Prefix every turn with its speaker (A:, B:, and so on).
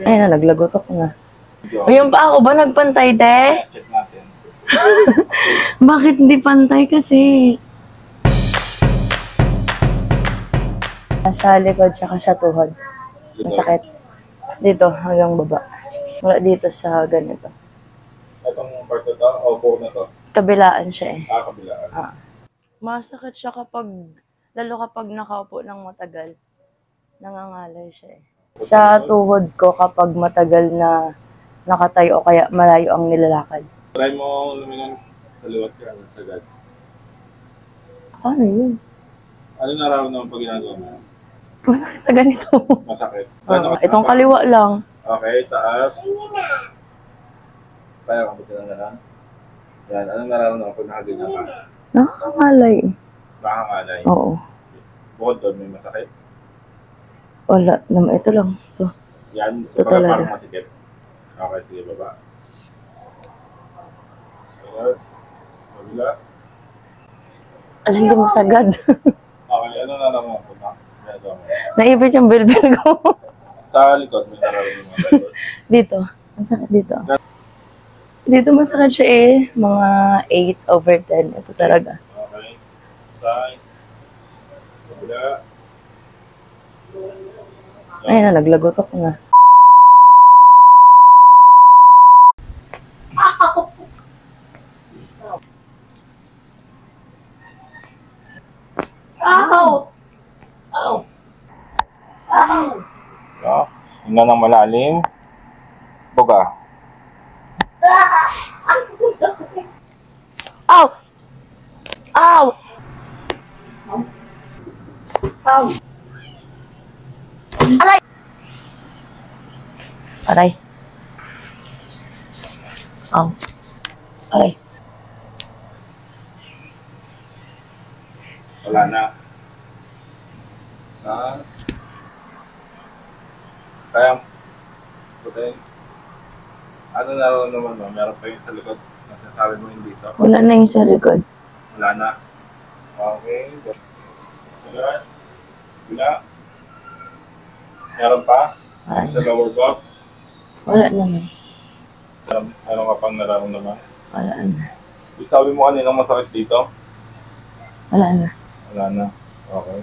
A: Ay na, naglagotok na. O yung pa ako ba nagpantay, te?
B: Check natin.
A: Bakit hindi pantay kasi? Sa likod, tsaka sa tuhod. Masakit. Dito, hanggang baba. Wala dito sa ganito.
B: Itong part na to, o buo na to?
A: Kabilaan siya eh.
B: Kabilaan.
A: Masakit siya kapag, lalo kapag nakaupo ng matagal. Nangangalay siya eh. Sa tuhod ko kapag matagal na nakatayo o kaya malayo ang nilalakad.
B: Try mo lumingon sa liwat ka agad sagad.
A: Ano yun?
B: Ano nararamdaman pag ginagawa mo?
A: Masakit sa ganito.
B: Masakit.
A: Itong kaliwa lang.
B: Okay, taas. Kaya kabuti na lang. Yan, anong nararamdaman pag nakaganyan ka?
A: Nakakangalay eh.
B: Nakakangalay.
A: Oo.
B: Bukod doon, may masakit.
A: Wala naman. Ito lang. Ito.
B: Yan,
A: Ito talaga.
B: parang masikip. Okay, sige, baba. Ayan. Kabila.
A: Alam, hindi masagad.
B: Okay, ano nararamdaman pag ginagawa mo?
A: Naipit yung bilbil ko.
B: Sa likod, may nararamdaman sa likod.
A: Dito. Masakit dito. Dito masakit siya eh. Mga 8/10. Ito talaga.
B: Okay. Side. Kabila.
A: Ay na, naglagotok na. Ow! Ow! Ow!
B: So, hinga ng malalim. Buga.
A: Ow! Ow! Ow! Aray! Aray. Ow. Aray.
B: Wala na. Kaya, putin. Ano nararamdaman mo? Meron pa yung sa likod na sinasabi mo hindi ito?
A: Wala na yung sa likod.
B: Wala na. Okay. Wala. Wala. Meron pa?
A: Wala
B: Sa
A: na.
B: lower back?
A: Wala naman.
B: Meron ka pang nararamdaman?
A: Wala na.
B: Sabi mo kanina masakit dito?
A: Wala na.
B: Wala na. Okay.